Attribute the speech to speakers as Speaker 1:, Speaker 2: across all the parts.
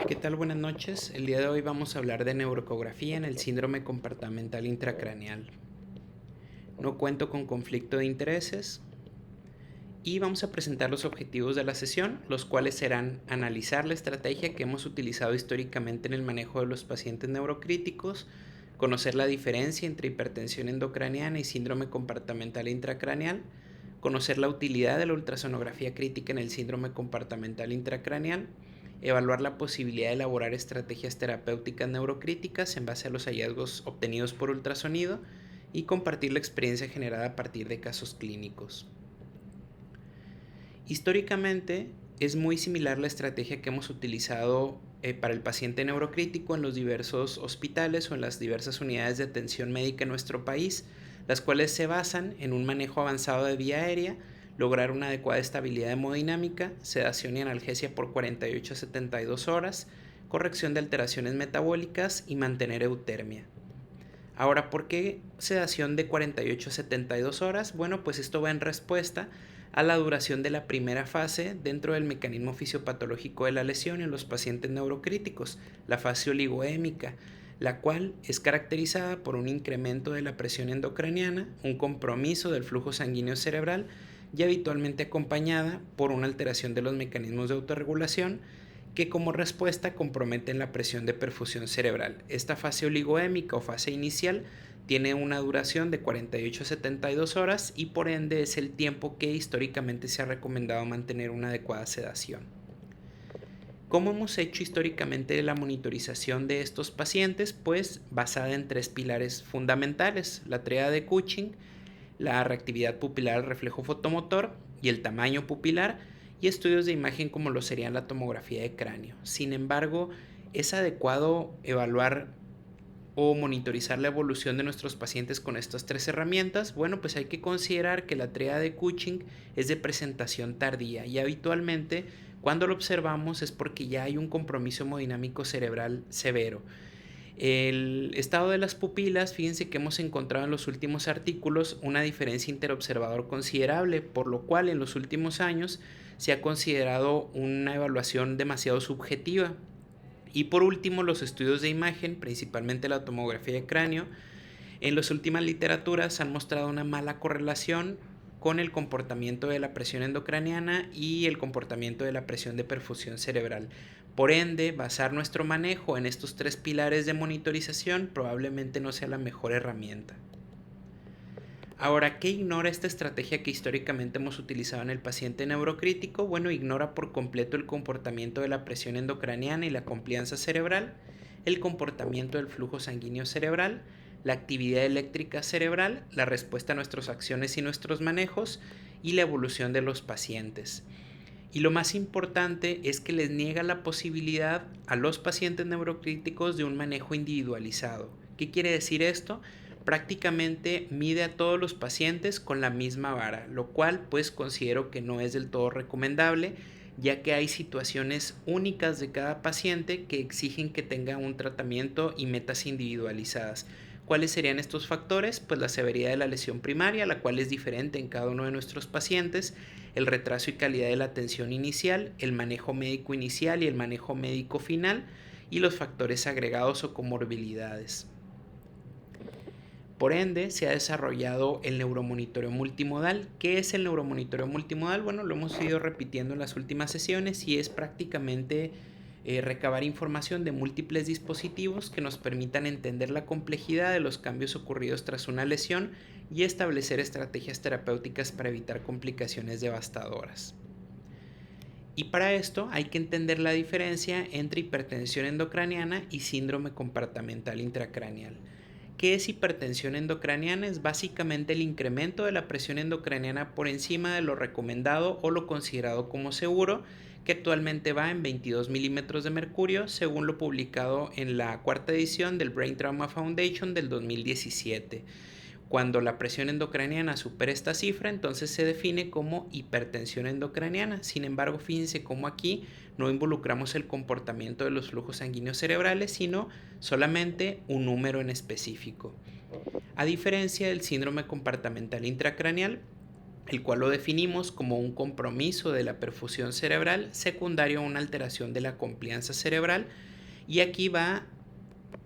Speaker 1: ¿Qué tal? Buenas noches. El día de hoy vamos a hablar de neuroecografía en el síndrome comportamental intracraneal. No cuento con conflicto de intereses y vamos a presentar los objetivos de la sesión, los cuales serán analizar la estrategia que hemos utilizado históricamente en el manejo de los pacientes neurocríticos, conocer la diferencia entre hipertensión endocraniana y síndrome comportamental intracraneal, conocer la utilidad de la ultrasonografía crítica en el síndrome comportamental intracraneal, evaluar la posibilidad de elaborar estrategias terapéuticas neurocríticas en base a los hallazgos obtenidos por ultrasonido y compartir la experiencia generada a partir de casos clínicos. Históricamente es muy similar la estrategia que hemos utilizado para el paciente neurocrítico en los diversos hospitales o en las diversas unidades de atención médica en nuestro país, las cuales se basan en un manejo avanzado de vía aérea, lograr una adecuada estabilidad hemodinámica, sedación y analgesia por 48 a 72 horas, corrección de alteraciones metabólicas y mantener eutermia. Ahora, ¿por qué sedación de 48 a 72 horas? Bueno, pues esto va en respuesta a la duración de la primera fase dentro del mecanismo fisiopatológico de la lesión en los pacientes neurocríticos, la fase oligoémica, la cual es caracterizada por un incremento de la presión endocraniana, un compromiso del flujo sanguíneo cerebral y habitualmente acompañada por una alteración de los mecanismos de autorregulación que como respuesta comprometen la presión de perfusión cerebral. Esta fase oligoémica o fase inicial tiene una duración de 48 a 72 horas y por ende es el tiempo que históricamente se ha recomendado mantener una adecuada sedación. ¿Cómo hemos hecho históricamente la monitorización de estos pacientes? Pues basada en tres pilares fundamentales: la tríada de Cushing, la reactividad pupilar al reflejo fotomotor y el tamaño pupilar, y estudios de imagen como lo serían la tomografía de cráneo. Sin embargo, ¿es adecuado evaluar o monitorizar la evolución de nuestros pacientes con estas tres herramientas? Bueno, pues hay que considerar que la tríada de Cushing es de presentación tardía y habitualmente cuando lo observamos es porque ya hay un compromiso hemodinámico cerebral severo. El estado de las pupilas, fíjense que hemos encontrado en los últimos artículos una diferencia interobservador considerable, por lo cual en los últimos años se ha considerado una evaluación demasiado subjetiva. Y por último, los estudios de imagen, principalmente la tomografía de cráneo, en las últimas literaturas han mostrado una mala correlación con el comportamiento de la presión endocraniana y el comportamiento de la presión de perfusión cerebral. Por ende, basar nuestro manejo en estos tres pilares de monitorización probablemente no sea la mejor herramienta. Ahora, ¿qué ignora esta estrategia que históricamente hemos utilizado en el paciente neurocrítico? Bueno, ignora por completo el comportamiento de la presión endocraniana y la complianza cerebral, el comportamiento del flujo sanguíneo cerebral, la actividad eléctrica cerebral, la respuesta a nuestras acciones y nuestros manejos y la evolución de los pacientes. Y lo más importante es que les niega la posibilidad a los pacientes neurocríticos de un manejo individualizado. ¿Qué quiere decir esto? Prácticamente mide a todos los pacientes con la misma vara, lo cual pues considero que no es del todo recomendable, ya que hay situaciones únicas de cada paciente que exigen que tenga un tratamiento y metas individualizadas. ¿Cuáles serían estos factores? Pues la severidad de la lesión primaria, la cual es diferente en cada uno de nuestros pacientes, el retraso y calidad de la atención inicial, el manejo médico inicial y el manejo médico final, y los factores agregados o comorbilidades. Por ende, se ha desarrollado el neuromonitoreo multimodal. ¿Qué es el neuromonitoreo multimodal? Bueno, lo hemos ido repitiendo en las últimas sesiones y es prácticamente recabar información de múltiples dispositivos que nos permitan entender la complejidad de los cambios ocurridos tras una lesión y establecer estrategias terapéuticas para evitar complicaciones devastadoras. Y para esto hay que entender la diferencia entre hipertensión endocraniana y síndrome comportamental intracraneal. ¿Qué es hipertensión endocraniana? Es básicamente el incremento de la presión endocraniana por encima de lo recomendado o lo considerado como seguro, que actualmente va en 22 milímetros de mercurio, según lo publicado en la cuarta edición del Brain Trauma Foundation del 2017. Cuando la presión endocraniana supera esta cifra, entonces se define como hipertensión endocraniana. Sin embargo, fíjense cómo aquí no involucramos el comportamiento de los flujos sanguíneos cerebrales, sino solamente un número en específico. A diferencia del síndrome comportamental intracraneal, el cual lo definimos como un compromiso de la perfusión cerebral secundario a una alteración de la complianza cerebral, y aquí va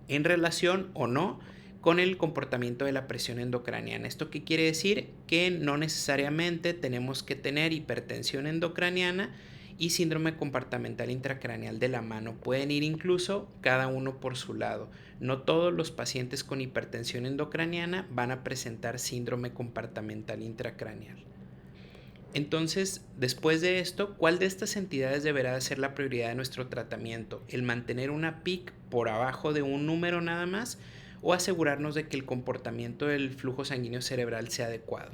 Speaker 1: en relación o no con el comportamiento de la presión endocraniana. ¿Esto qué quiere decir? Que no necesariamente tenemos que tener hipertensión endocraniana y síndrome compartimental intracraneal de la mano. Pueden ir incluso cada uno por su lado. No todos los pacientes con hipertensión endocraniana van a presentar síndrome compartimental intracraneal. Entonces, después de esto, ¿cuál de estas entidades deberá ser la prioridad de nuestro tratamiento? ¿El mantener una PIC por abajo de un número nada más o asegurarnos de que el comportamiento del flujo sanguíneo cerebral sea adecuado?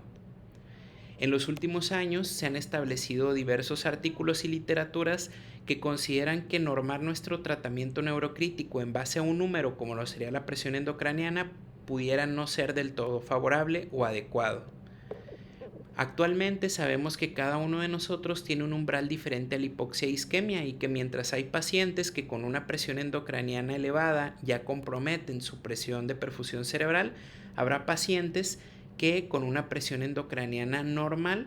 Speaker 1: En los últimos años se han establecido diversos artículos y literaturas que consideran que normar nuestro tratamiento neurocrítico en base a un número como lo sería la presión endocraniana pudiera no ser del todo favorable o adecuado. Actualmente sabemos que cada uno de nosotros tiene un umbral diferente a la hipoxia e isquemia, y que mientras hay pacientes que con una presión endocraniana elevada ya comprometen su presión de perfusión cerebral, habrá pacientes que con una presión endocraniana normal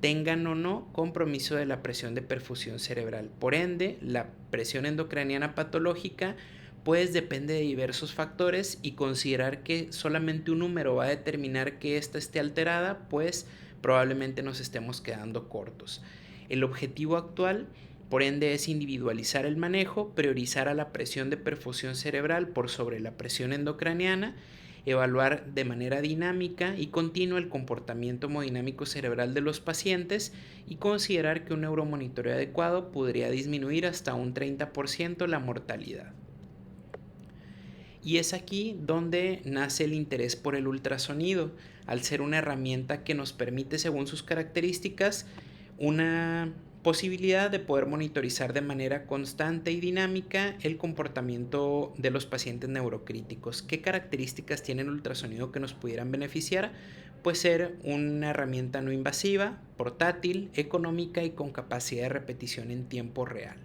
Speaker 1: tengan o no compromiso de la presión de perfusión cerebral. Por ende, la presión endocraniana patológica pues depende de diversos factores, y considerar que solamente un número va a determinar que ésta esté alterada, pues probablemente nos estemos quedando cortos. El objetivo actual, por ende, es individualizar el manejo, priorizar a la presión de perfusión cerebral por sobre la presión endocraniana, evaluar de manera dinámica y continua el comportamiento hemodinámico cerebral de los pacientes, y considerar que un neuromonitoreo adecuado podría disminuir hasta un 30% la mortalidad. Y es aquí donde nace el interés por el ultrasonido, al ser una herramienta que nos permite, según sus características, una posibilidad de poder monitorizar de manera constante y dinámica el comportamiento de los pacientes neurocríticos. ¿Qué características tiene el ultrasonido que nos pudieran beneficiar? Pues ser una herramienta no invasiva, portátil, económica y con capacidad de repetición en tiempo real.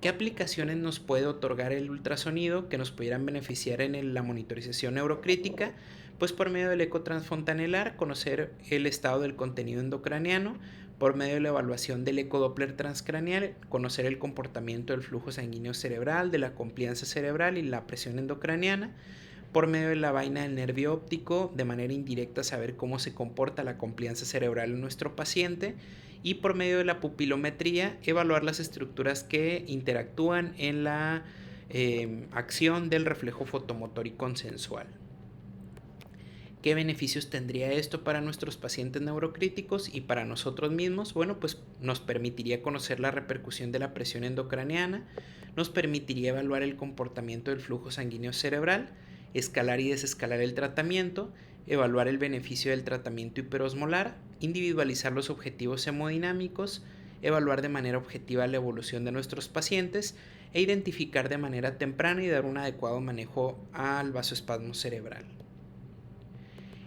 Speaker 1: ¿Qué aplicaciones nos puede otorgar el ultrasonido que nos pudieran beneficiar en la monitorización neurocrítica? Pues por medio del eco transfontanelar, conocer el estado del contenido endocraniano; por medio de la evaluación del eco Doppler transcraneal, conocer el comportamiento del flujo sanguíneo cerebral, de la complianza cerebral y la presión endocraniana; por medio de la vaina del nervio óptico, de manera indirecta saber cómo se comporta la complianza cerebral en nuestro paciente; y por medio de la pupilometría, evaluar las estructuras que interactúan en la acción del reflejo fotomotor y consensual. ¿Qué beneficios tendría esto para nuestros pacientes neurocríticos y para nosotros mismos? Bueno, pues nos permitiría conocer la repercusión de la presión endocraniana, nos permitiría evaluar el comportamiento del flujo sanguíneo cerebral, escalar y desescalar el tratamiento, evaluar el beneficio del tratamiento hiperosmolar, individualizar los objetivos hemodinámicos, evaluar de manera objetiva la evolución de nuestros pacientes e identificar de manera temprana y dar un adecuado manejo al vasoespasmo cerebral.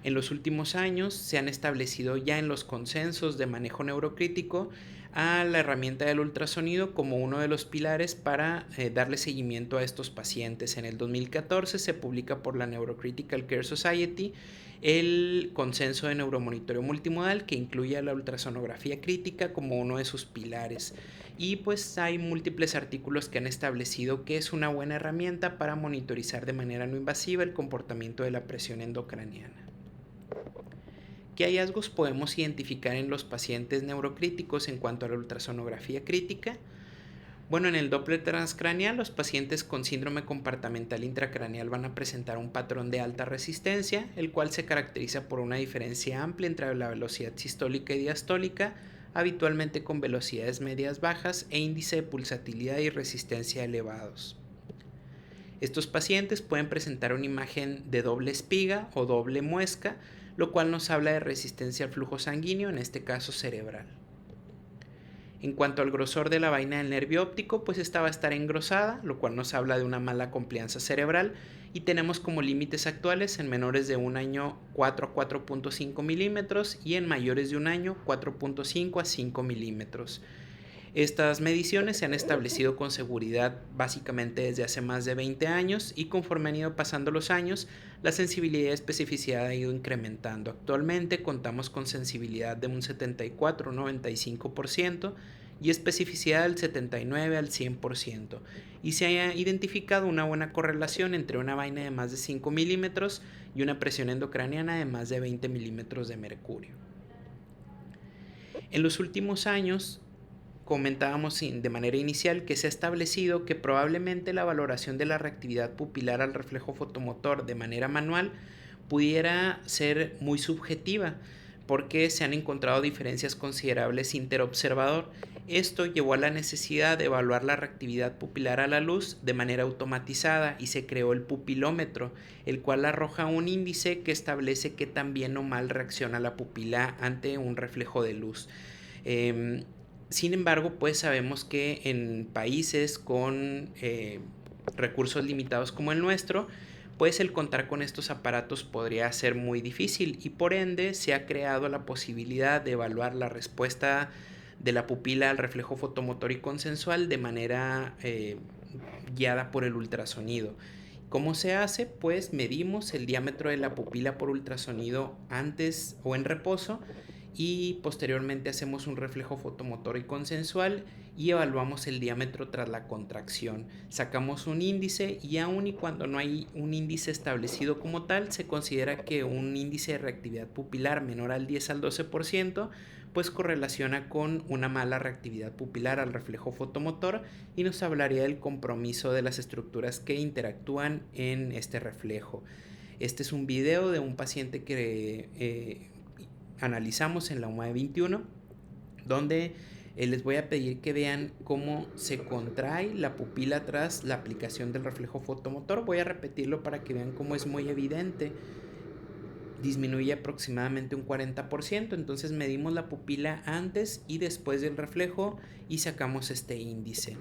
Speaker 1: En los últimos años se han establecido ya en los consensos de manejo neurocrítico a la herramienta del ultrasonido como uno de los pilares para darle seguimiento a estos pacientes. En el 2014 se publica por la Neurocritical Care Society el consenso de neuromonitoreo multimodal, que incluye a la ultrasonografía crítica como uno de sus pilares. Y pues hay múltiples artículos que han establecido que es una buena herramienta para monitorizar de manera no invasiva el comportamiento de la presión endocraniana. ¿Qué hallazgos podemos identificar en los pacientes neurocríticos en cuanto a la ultrasonografía crítica? Bueno, en el Doppler transcraneal, los pacientes con síndrome compartimental intracraneal van a presentar un patrón de alta resistencia, el cual se caracteriza por una diferencia amplia entre la velocidad sistólica y diastólica, habitualmente con velocidades medias bajas e índice de pulsatilidad y resistencia elevados. Estos pacientes pueden presentar una imagen de doble espiga o doble muesca, lo cual nos habla de resistencia al flujo sanguíneo, en este caso cerebral. En cuanto al grosor de la vaina del nervio óptico, pues esta va a estar engrosada, lo cual nos habla de una mala complianza cerebral, y tenemos como límites actuales en menores de un año 4 a 4.5 milímetros y en mayores de un año 4.5 a 5 milímetros. Estas mediciones se han establecido con seguridad básicamente desde hace más de 20 años y conforme han ido pasando los años, la sensibilidad y especificidad ha ido incrementando. Actualmente contamos con sensibilidad de un 74-95% y especificidad del 79 al 100%. Y se ha identificado una buena correlación entre una vaina de más de 5 milímetros y una presión endocraniana de más de 20 milímetros de mercurio. En los últimos años, comentábamos de manera inicial que se ha establecido que probablemente la valoración de la reactividad pupilar al reflejo fotomotor de manera manual pudiera ser muy subjetiva porque se han encontrado diferencias considerables interobservador. Esto llevó a la necesidad de evaluar la reactividad pupilar a la luz de manera automatizada y se creó el pupilómetro, el cual arroja un índice que establece qué tan bien o mal reacciona la pupila ante un reflejo de luz. Sin embargo, pues sabemos que en países con recursos limitados como el nuestro, pues el contar con estos aparatos podría ser muy difícil y por ende se ha creado la posibilidad de evaluar la respuesta de la pupila al reflejo fotomotor y consensual de manera guiada por el ultrasonido. ¿Cómo se hace? Pues medimos el diámetro de la pupila por ultrasonido antes o en reposo y posteriormente hacemos un reflejo fotomotor y consensual y evaluamos el diámetro tras la contracción. Sacamos un índice y aun y cuando no hay un índice establecido como tal, se considera que un índice de reactividad pupilar menor al 10 al 12% pues correlaciona con una mala reactividad pupilar al reflejo fotomotor y nos hablaría del compromiso de las estructuras que interactúan en este reflejo. Este es un video de un paciente que analizamos en la UMAE 21, donde les voy a pedir que vean cómo se contrae la pupila tras la aplicación del reflejo fotomotor. Voy a repetirlo para que vean cómo es muy evidente. Disminuye aproximadamente un 40%, entonces medimos la pupila antes y después del reflejo y sacamos este índice.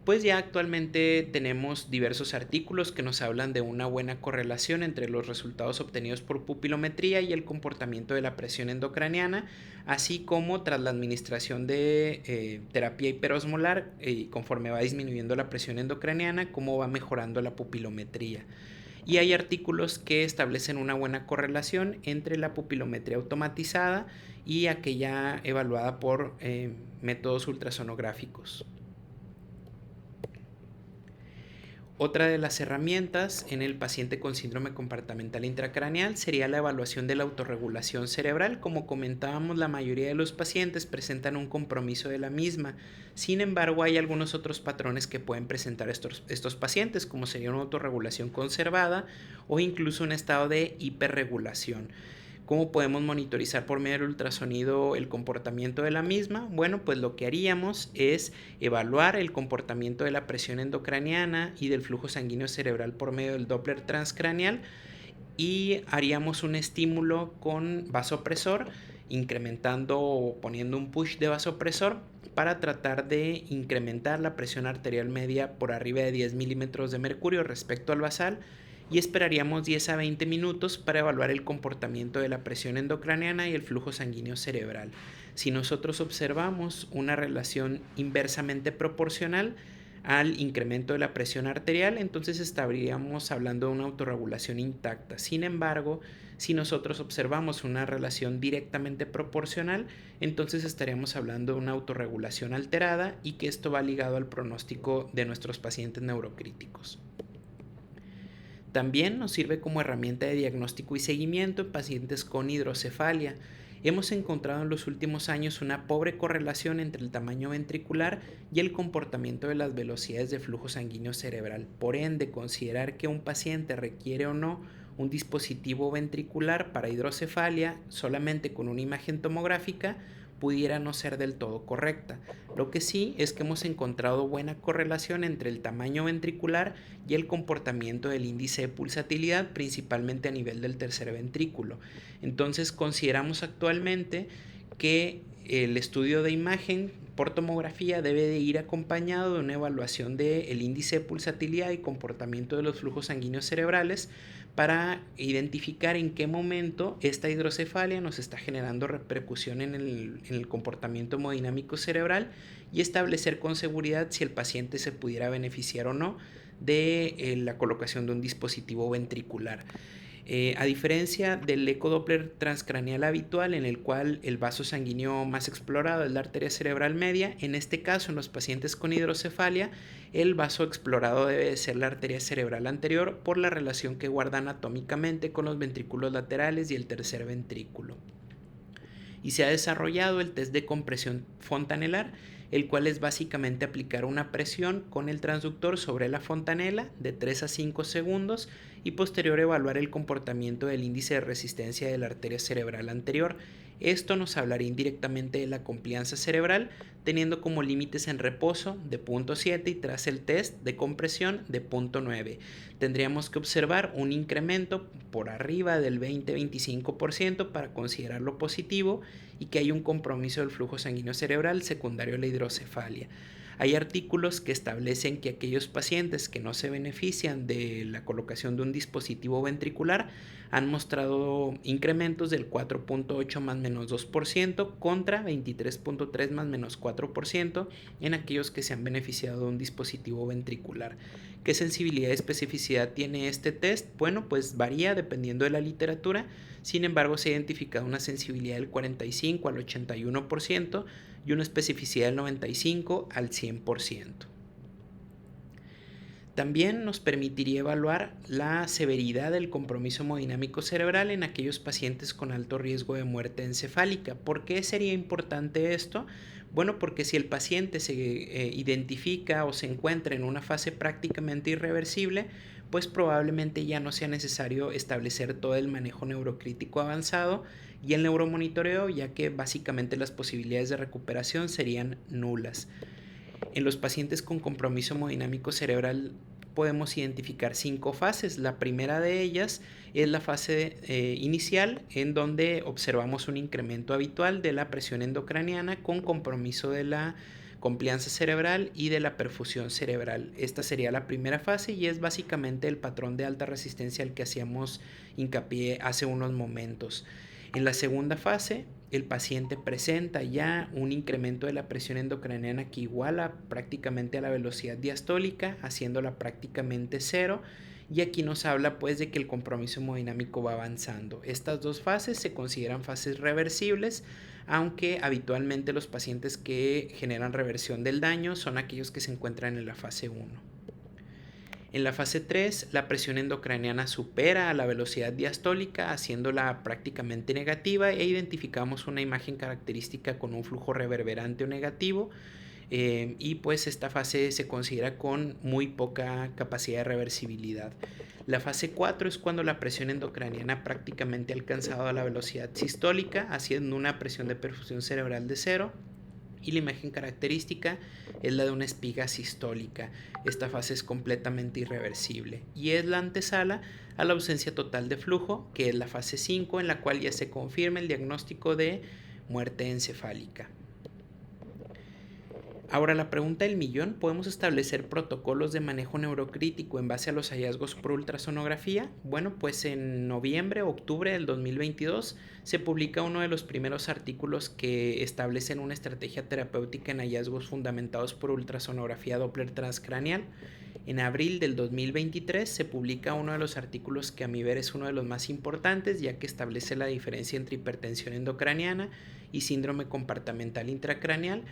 Speaker 1: Pues ya actualmente tenemos diversos artículos que nos hablan de una buena correlación entre los resultados obtenidos por pupilometría y el comportamiento de la presión endocraniana, así como tras la administración de terapia hiperosmolar, conforme va disminuyendo la presión endocraniana, cómo va mejorando la pupilometría. Y hay artículos que establecen una buena correlación entre la pupilometría automatizada y aquella evaluada por métodos ultrasonográficos. Otra de las herramientas en el paciente con síndrome compartimental intracraneal sería la evaluación de la autorregulación cerebral. Como comentábamos, la mayoría de los pacientes presentan un compromiso de la misma. Sin embargo, hay algunos otros patrones que pueden presentar estos pacientes, como sería una autorregulación conservada o incluso un estado de hiperregulación. ¿Cómo podemos monitorizar por medio del ultrasonido el comportamiento de la misma? Bueno, pues lo que haríamos es evaluar el comportamiento de la presión endocraniana y del flujo sanguíneo cerebral por medio del Doppler transcraneal y haríamos un estímulo con vasopresor, incrementando o poniendo un push de vasopresor para tratar de incrementar la presión arterial media por arriba de 10 milímetros de mercurio respecto al basal y esperaríamos 10 a 20 minutos para evaluar el comportamiento de la presión endocraniana y el flujo sanguíneo cerebral. Si nosotros observamos una relación inversamente proporcional al incremento de la presión arterial, entonces estaríamos hablando de una autorregulación intacta. Sin embargo, si nosotros observamos una relación directamente proporcional, entonces estaríamos hablando de una autorregulación alterada y que esto va ligado al pronóstico de nuestros pacientes neurocríticos. También nos sirve como herramienta de diagnóstico y seguimiento en pacientes con hidrocefalia. Hemos encontrado en los últimos años una pobre correlación entre el tamaño ventricular y el comportamiento de las velocidades de flujo sanguíneo cerebral. Por ende, considerar que un paciente requiere o no un dispositivo ventricular para hidrocefalia solamente con una imagen tomográfica pudiera no ser del todo correcta. Lo que sí es que hemos encontrado buena correlación entre el tamaño ventricular y el comportamiento del índice de pulsatilidad, principalmente a nivel del tercer ventrículo. Entonces consideramos actualmente que el estudio de imagen por tomografía debe de ir acompañado de una evaluación del índice de pulsatilidad y comportamiento de los flujos sanguíneos cerebrales para identificar en qué momento esta hidrocefalia nos está generando repercusión en el comportamiento hemodinámico cerebral y establecer con seguridad si el paciente se pudiera beneficiar o no de la colocación de un dispositivo ventricular. A diferencia del ecodoppler transcraneal habitual, en el cual el vaso sanguíneo más explorado es la arteria cerebral media, en este caso, en los pacientes con hidrocefalia, el vaso explorado debe ser la arteria cerebral anterior por la relación que guarda anatómicamente con los ventrículos laterales y el tercer ventrículo. Y se ha desarrollado el test de compresión fontanelar, el cual es básicamente aplicar una presión con el transductor sobre la fontanela de 3 a 5 segundos y posterior evaluar el comportamiento del índice de resistencia de la arteria cerebral anterior. Esto nos hablaría indirectamente de la complianza cerebral, teniendo como límites en reposo de 0.7 y tras el test de compresión de 0.9. Tendríamos que observar un incremento por arriba del 20-25% para considerarlo positivo y que hay un compromiso del flujo sanguíneo cerebral secundario a la hidrocefalia. Hay artículos que establecen que aquellos pacientes que no se benefician de la colocación de un dispositivo ventricular han mostrado incrementos del 4.8 más menos 2% contra 23.3 más menos 4% en aquellos que se han beneficiado de un dispositivo ventricular. ¿Qué sensibilidad y especificidad tiene este test? Bueno, pues varía dependiendo de la literatura. Sin embargo, se ha identificado una sensibilidad del 45 al 81% y una especificidad del 95 al 100%. También nos permitiría evaluar la severidad del compromiso hemodinámico cerebral en aquellos pacientes con alto riesgo de muerte encefálica. ¿Por qué sería importante esto? Bueno, porque si el paciente se identifica o se encuentra en una fase prácticamente irreversible, pues probablemente ya no sea necesario establecer todo el manejo neurocrítico avanzado y el neuromonitoreo, ya que básicamente las posibilidades de recuperación serían nulas. En los pacientes con compromiso hemodinámico cerebral podemos identificar 5 fases. La primera de ellas es la fase inicial, en donde observamos un incremento habitual de la presión endocraniana con compromiso de la complianza cerebral y de la perfusión cerebral. Esta sería la primera fase y es básicamente el patrón de alta resistencia al que hacíamos hincapié hace unos momentos. En la segunda fase, el paciente presenta ya un incremento de la presión endocraniana que iguala prácticamente a la velocidad diastólica, haciéndola prácticamente cero. Y aquí nos habla pues de que el compromiso hemodinámico va avanzando. Estas dos fases se consideran fases reversibles, aunque habitualmente los pacientes que generan reversión del daño son aquellos que se encuentran en la fase 1. En la fase 3, la presión endocraniana supera a la velocidad diastólica, haciéndola prácticamente negativa, e identificamos una imagen característica con un flujo reverberante o negativo, y pues esta fase se considera con muy poca capacidad de reversibilidad. La fase 4 es cuando la presión endocraniana prácticamente ha alcanzado la velocidad sistólica, haciendo una presión de perfusión cerebral de 0. Y la imagen característica es la de una espiga sistólica. Esta fase es completamente irreversible y es la antesala a la ausencia total de flujo, que es la fase 5, en la cual ya se confirma el diagnóstico de muerte encefálica. Ahora, la pregunta del millón: ¿podemos establecer protocolos de manejo neurocrítico en base a los hallazgos por ultrasonografía? Bueno, pues en noviembre o octubre del 2022 se publica uno de los primeros artículos que establecen una estrategia terapéutica en hallazgos fundamentados por ultrasonografía Doppler transcraneal. En abril del 2023 se publica uno de los artículos que a mi ver es uno de los más importantes, ya que establece la diferencia entre hipertensión endocraniana y síndrome compartimental intracraneal,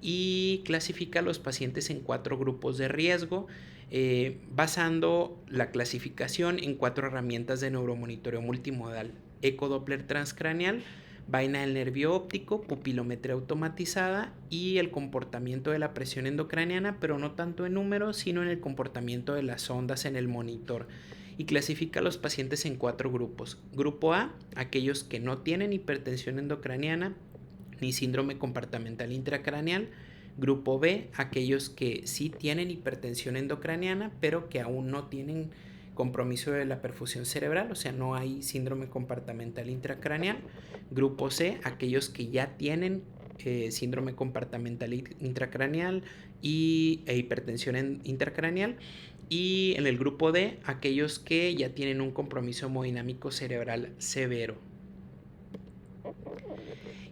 Speaker 1: y clasifica a los pacientes en 4 grupos de riesgo, basando la clasificación en 4 herramientas de neuromonitoreo multimodal: ecodoppler transcraneal, vaina del nervio óptico, pupilometría automatizada y el comportamiento de la presión endocraniana, pero no tanto en números, sino en el comportamiento de las ondas en el monitor. Y clasifica a los pacientes en 4 grupos. Grupo A, aquellos que no tienen hipertensión endocraniana ni síndrome compartimental intracraneal. Grupo B, aquellos que sí tienen hipertensión endocraniana, pero que aún no tienen compromiso de la perfusión cerebral, o sea, no hay síndrome compartimental intracraneal. Grupo C, aquellos que ya tienen síndrome compartimental intracraneal e hipertensión intracraneal. Y en el grupo D, aquellos que ya tienen un compromiso hemodinámico cerebral severo.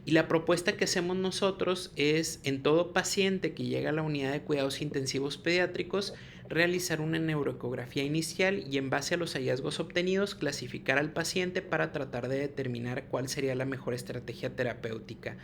Speaker 1: Y la propuesta que hacemos nosotros es, en todo paciente que llega a la unidad de cuidados intensivos pediátricos, realizar una neuroecografía inicial y, en base a los hallazgos obtenidos, clasificar al paciente para tratar de determinar cuál sería la mejor estrategia terapéutica.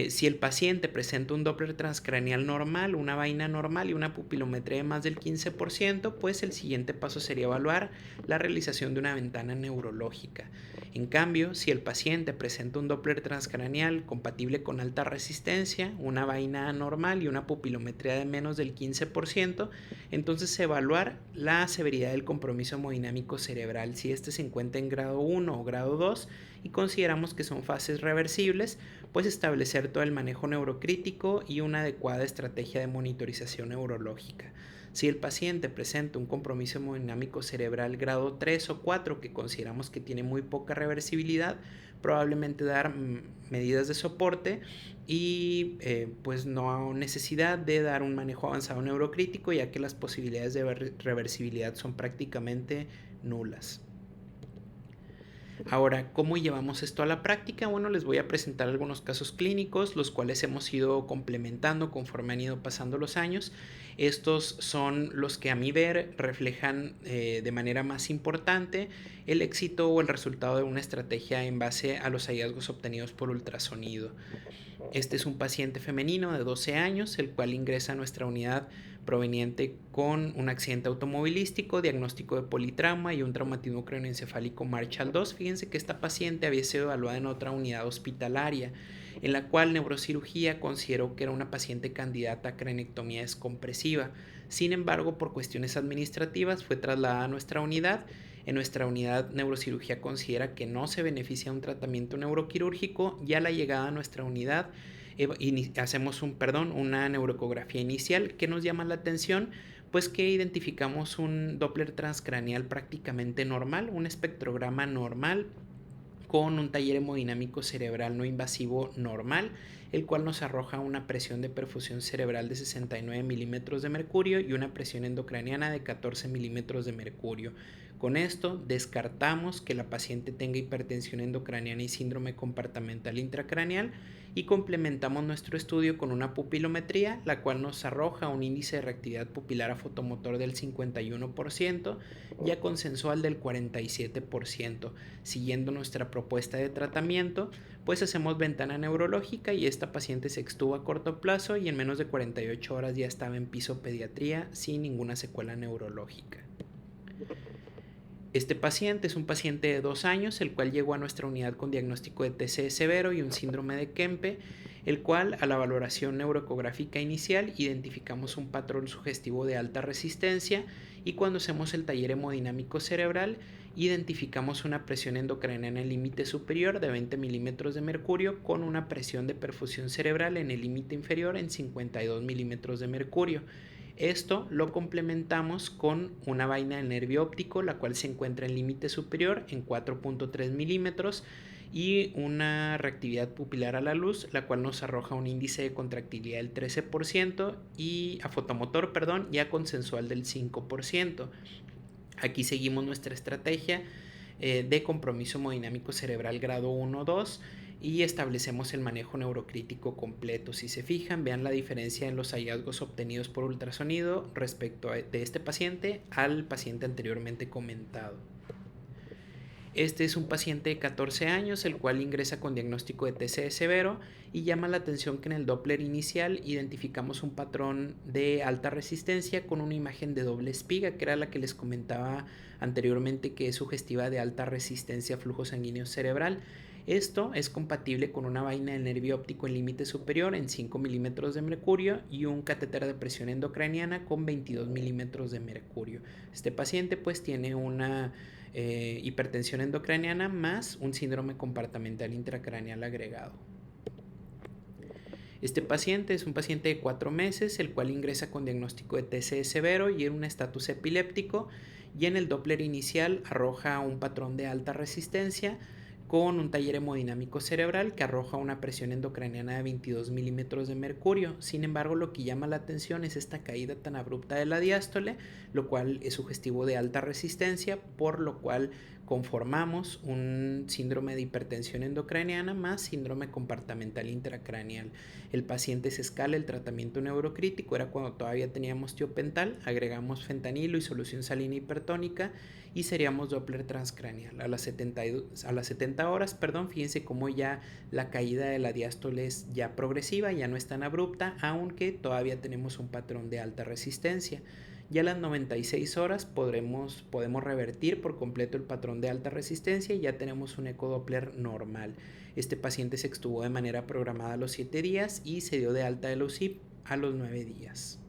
Speaker 1: Si el paciente presenta un Doppler transcraneal normal, una vaina normal y una pupilometría de más del 15%, pues el siguiente paso sería evaluar la realización de una ventana neurológica. En cambio, si el paciente presenta un Doppler transcraneal compatible con alta resistencia, una vaina anormal y una pupilometría de menos del 15%, entonces evaluar la severidad del compromiso hemodinámico cerebral, si este se encuentra en grado 1 o grado 2 y consideramos que son fases reversibles, pues establecer todo el manejo neurocrítico y una adecuada estrategia de monitorización neurológica. Si el paciente presenta un compromiso hemodinámico cerebral grado 3 o 4 que consideramos que tiene muy poca reversibilidad, probablemente dar medidas de soporte y pues no necesidad de dar un manejo avanzado neurocrítico, ya que las posibilidades de reversibilidad son prácticamente nulas. Ahora, ¿cómo llevamos esto a la práctica? Bueno, les voy a presentar algunos casos clínicos, los cuales hemos ido complementando conforme han ido pasando los años. Estos son los que, a mi ver, reflejan de manera más importante el éxito o el resultado de una estrategia en base a los hallazgos obtenidos por ultrasonido. Este es un paciente femenino de 12 años, el cual ingresa a nuestra unidad proveniente con un accidente automovilístico, diagnóstico de politrauma y un traumatismo craneoencefálico Marshall II. Fíjense que esta paciente había sido evaluada en otra unidad hospitalaria, en la cual neurocirugía consideró que era una paciente candidata a cranectomía descompresiva. Sin embargo, por cuestiones administrativas fue trasladada a nuestra unidad. En nuestra unidad, neurocirugía considera que no se beneficia de un tratamiento neuroquirúrgico, y a la llegada a nuestra unidad hacemos una neuroecografía inicial que nos llama la atención, pues que identificamos un Doppler transcraneal prácticamente normal, un espectrograma normal con un taller hemodinámico cerebral no invasivo normal, el cual nos arroja una presión de perfusión cerebral de 69 milímetros de mercurio y una presión endocraniana de 14 milímetros de mercurio. Con esto descartamos que la paciente tenga hipertensión endocraniana y síndrome compartimental intracraneal, y complementamos nuestro estudio con una pupilometría, la cual nos arroja un índice de reactividad pupilar a fotomotor del 51% y a consensual del 47%. Siguiendo nuestra propuesta de tratamiento, pues hacemos ventana neurológica y esta paciente se extuba a corto plazo y en menos de 48 horas ya estaba en piso pediatría sin ninguna secuela neurológica. Este paciente es un paciente de 2 años, el cual llegó a nuestra unidad con diagnóstico de TCE severo y un síndrome de Kempe, el cual, a la valoración neuroecográfica inicial, identificamos un patrón sugestivo de alta resistencia, y cuando hacemos el taller hemodinámico cerebral, identificamos una presión endocraniana en el límite superior de 20 milímetros de mercurio con una presión de perfusión cerebral en el límite inferior en 52 milímetros de mercurio. Esto lo complementamos con una vaina del nervio óptico, la cual se encuentra en límite superior en 4.3 milímetros y una reactividad pupilar a la luz, la cual nos arroja un índice de contractilidad del 13% y a fotomotor, y a consensual del 5%. Aquí seguimos nuestra estrategia de compromiso hemodinámico cerebral grado 1-2 y establecemos el manejo neurocrítico completo. Si se fijan, vean la diferencia en los hallazgos obtenidos por ultrasonido respecto de este paciente al paciente anteriormente comentado. Este es un paciente de 14 años, el cual ingresa con diagnóstico de TCE severo, y llama la atención que en el Doppler inicial identificamos un patrón de alta resistencia con una imagen de doble espiga, que era la que les comentaba anteriormente, que es sugestiva de alta resistencia a flujo sanguíneo cerebral. Esto es compatible con una vaina del nervio óptico en límite superior en 5 milímetros de mercurio y un catéter de presión endocraniana con 22 milímetros de mercurio. Este paciente pues tiene una hipertensión endocraniana más un síndrome compartimental intracraneal agregado. Este paciente es un paciente de 4 meses, el cual ingresa con diagnóstico de TCE severo y en un estatus epiléptico, y en el Doppler inicial arroja un patrón de alta resistencia con un taller hemodinámico cerebral que arroja una presión endocraniana de 22 milímetros de mercurio. Sin embargo, lo que llama la atención es esta caída tan abrupta de la diástole, lo cual es sugestivo de alta resistencia, por lo cual conformamos un síndrome de hipertensión endocraniana más síndrome compartimental intracraneal. El paciente se escala el tratamiento neurocrítico, era cuando todavía teníamos tiopental, agregamos fentanilo y solución salina hipertónica y seríamos Doppler transcraneal. A las 70 horas, fíjense cómo ya la caída de la diástole es ya progresiva, ya no es tan abrupta, aunque todavía tenemos un patrón de alta resistencia. Ya a las 96 horas podemos revertir por completo el patrón de alta resistencia y ya tenemos un ecodoppler normal. Este paciente se extubó de manera programada a los 7 días y se dio de alta de la UCI a los 9 días.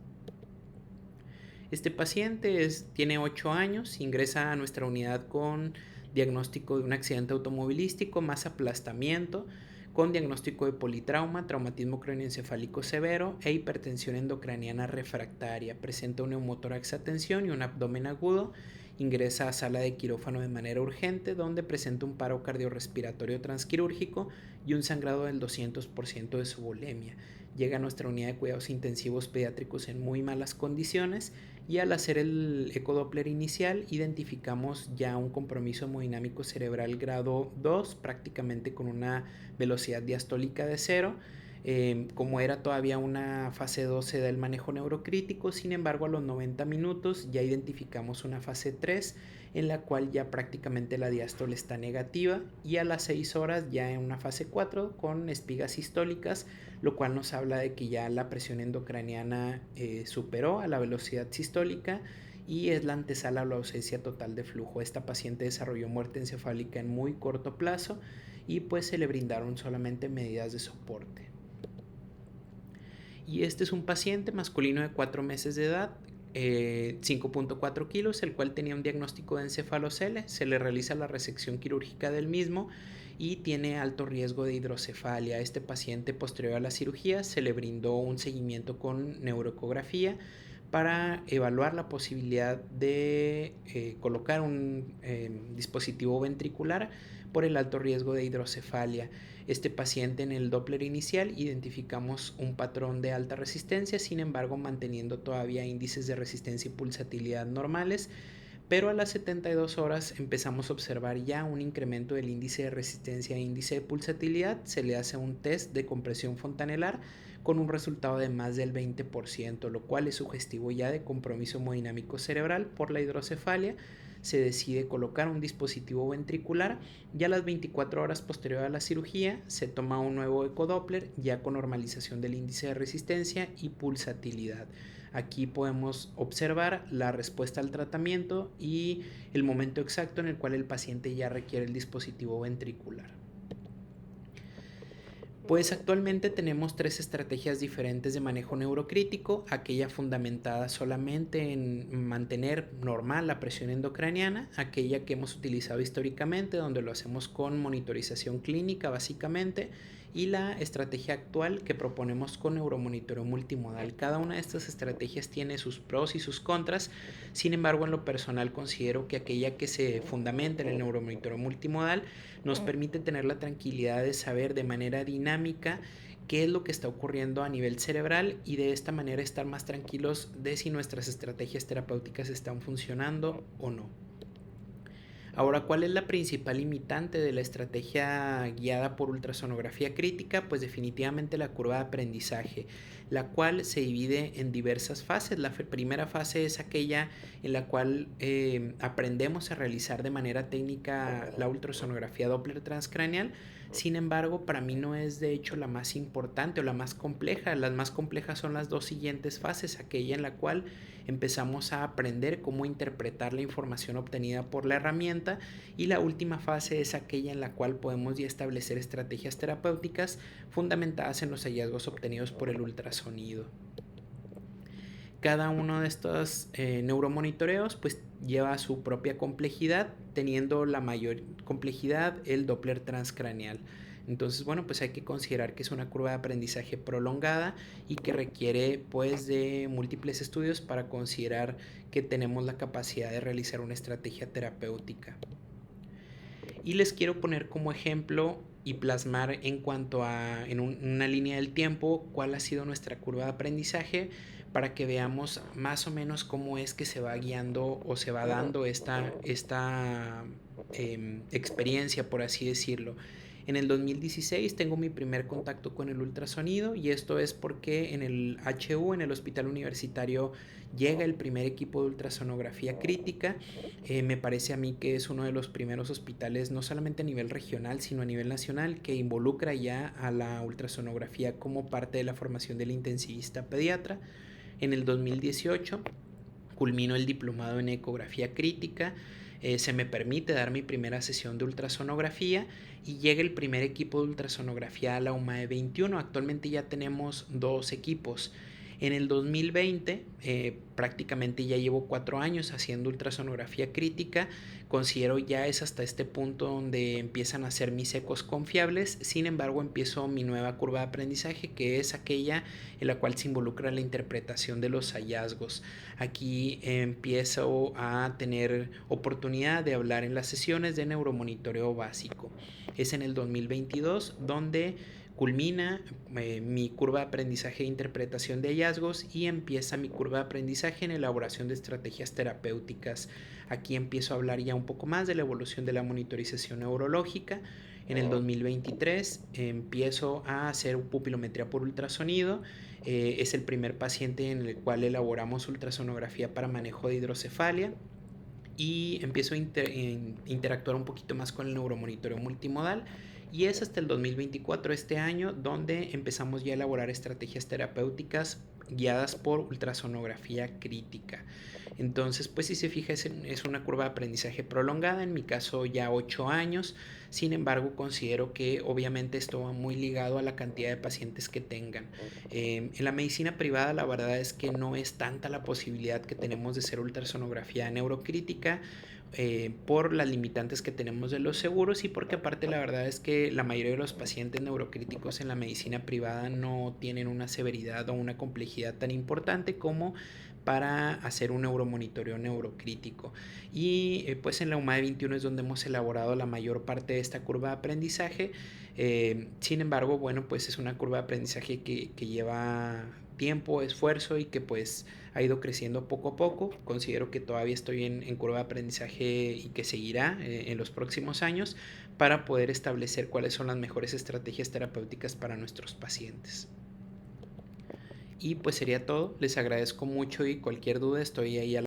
Speaker 1: Este paciente tiene 8 años, ingresa a nuestra unidad con diagnóstico de un accidente automovilístico más aplastamiento, con diagnóstico de politrauma, traumatismo craneoencefálico severo e hipertensión endocraniana refractaria. Presenta un neumotórax a tensión y un abdomen agudo. Ingresa a sala de quirófano de manera urgente, donde presenta un paro cardiorrespiratorio transquirúrgico y un sangrado del 200% de su volemia. Llega a nuestra unidad de cuidados intensivos pediátricos en muy malas condiciones y al hacer el ecodoppler inicial identificamos ya un compromiso hemodinámico cerebral grado 2, prácticamente con una velocidad diastólica de 0. Como era todavía una fase 12 del manejo neurocrítico, sin embargo a los 90 minutos ya identificamos una fase 3 en la cual ya prácticamente la diástole está negativa y a las 6 horas ya en una fase 4 con espigas sistólicas, lo cual nos habla de que ya la presión endocraniana superó a la velocidad sistólica y es la antesala a la ausencia total de flujo. Esta paciente desarrolló muerte encefálica en muy corto plazo y pues se le brindaron solamente medidas de soporte. Y este es un paciente masculino de 4 meses de edad, 5.4 kilos, el cual tenía un diagnóstico de encefalocele. Se le realiza la resección quirúrgica del mismo y tiene alto riesgo de hidrocefalia. Este paciente, posterior a la cirugía, se le brindó un seguimiento con neuroecografía para evaluar la posibilidad de colocar un dispositivo ventricular por el alto riesgo de hidrocefalia. Este paciente, en el Doppler inicial identificamos un patrón de alta resistencia, sin embargo manteniendo todavía índices de resistencia y pulsatilidad normales, pero a las 72 horas empezamos a observar ya un incremento del índice de resistencia e índice de pulsatilidad. Se le hace un test de compresión fontanelar con un resultado de más del 20%, lo cual es sugestivo ya de compromiso hemodinámico cerebral por la hidrocefalia. Se decide colocar un dispositivo ventricular y a las 24 horas posterior a la cirugía se toma un nuevo ecodoppler ya con normalización del índice de resistencia y pulsatilidad. Aquí podemos observar la respuesta al tratamiento y el momento exacto en el cual el paciente ya requiere el dispositivo ventricular. Pues actualmente tenemos 3 estrategias diferentes de manejo neurocrítico, aquella fundamentada solamente en mantener normal la presión endocraniana, aquella que hemos utilizado históricamente donde lo hacemos con monitorización clínica básicamente, y la estrategia actual que proponemos con neuromonitoreo multimodal. Cada una de estas estrategias tiene sus pros y sus contras, sin embargo en lo personal considero que aquella que se fundamenta en el neuromonitoreo multimodal nos permite tener la tranquilidad de saber de manera dinámica qué es lo que está ocurriendo a nivel cerebral y de esta manera estar más tranquilos de si nuestras estrategias terapéuticas están funcionando o no. Ahora, ¿cuál es la principal limitante de la estrategia guiada por ultrasonografía crítica? Pues definitivamente la curva de aprendizaje, la cual se divide en diversas fases. La primera fase es aquella en la cual aprendemos a realizar de manera técnica la ultrasonografía Doppler transcraneal. Sin embargo, para mí no es de hecho la más importante o la más compleja. Las más complejas son las dos siguientes fases, aquella en la cual empezamos a aprender cómo interpretar la información obtenida por la herramienta, y la última fase es aquella en la cual podemos ya establecer estrategias terapéuticas fundamentadas en los hallazgos obtenidos por el ultrasonido. Cada uno de estos neuromonitoreos pues lleva su propia complejidad, teniendo la mayor complejidad el Doppler transcraneal. Entonces, bueno, pues hay que considerar que es una curva de aprendizaje prolongada y que requiere pues de múltiples estudios para considerar que tenemos la capacidad de realizar una estrategia terapéutica. Y les quiero poner como ejemplo y plasmar en cuanto a una línea del tiempo cuál ha sido nuestra curva de aprendizaje para que veamos más o menos cómo es que se va guiando o se va dando esta experiencia, por así decirlo. En el 2016 tengo mi primer contacto con el ultrasonido, y esto es porque en el HU, en el Hospital Universitario, llega el primer equipo de ultrasonografía crítica. Me parece a mí que es uno de los primeros hospitales, no solamente a nivel regional, sino a nivel nacional, que involucra ya a la ultrasonografía como parte de la formación del intensivista pediatra. En el 2018 culmino el diplomado en ecografía crítica. Se me permite dar mi primera sesión de ultrasonografía y llega el primer equipo de ultrasonografía a la UMAE 21. Actualmente ya tenemos 2 equipos. En el 2020, prácticamente ya llevo 4 años haciendo ultrasonografía crítica. Considero ya es hasta este punto donde empiezan a ser mis ecos confiables. Sin embargo, empiezo mi nueva curva de aprendizaje, que es aquella en la cual se involucra la interpretación de los hallazgos. Aquí empiezo a tener oportunidad de hablar en las sesiones de neuromonitoreo básico. Es en el 2022 donde culmina mi curva de aprendizaje e interpretación de hallazgos, y empieza mi curva de aprendizaje en elaboración de estrategias terapéuticas. Aquí empiezo a hablar ya un poco más de la evolución de la monitorización neurológica. En el 2023 empiezo a hacer pupilometría por ultrasonido. Es el primer paciente en el cual elaboramos ultrasonografía para manejo de hidrocefalia, y empiezo a interactuar un poquito más con el neuromonitoreo multimodal. Y es hasta el 2024, este año, donde empezamos ya a elaborar estrategias terapéuticas guiadas por ultrasonografía crítica. Entonces, pues si se fija, es una curva de aprendizaje prolongada, en mi caso ya 8 años. Sin embargo, considero que obviamente esto va muy ligado a la cantidad de pacientes que tengan. En la medicina privada, la verdad es que no es tanta la posibilidad que tenemos de hacer ultrasonografía neurocrítica, por las limitantes que tenemos de los seguros, y porque aparte la verdad es que la mayoría de los pacientes neurocríticos en la medicina privada no tienen una severidad o una complejidad tan importante como para hacer un neuromonitoreo neurocrítico. Y pues en la UMAE 21 es donde hemos elaborado la mayor parte de esta curva de aprendizaje. Sin embargo, bueno, pues es una curva de aprendizaje que lleva tiempo, esfuerzo, y que pues ha ido creciendo poco a poco. Considero que todavía estoy en curva de aprendizaje y que seguirá en los próximos años, para poder establecer cuáles son las mejores estrategias terapéuticas para nuestros pacientes. Y pues sería todo. Les agradezco mucho, y cualquier duda estoy ahí a la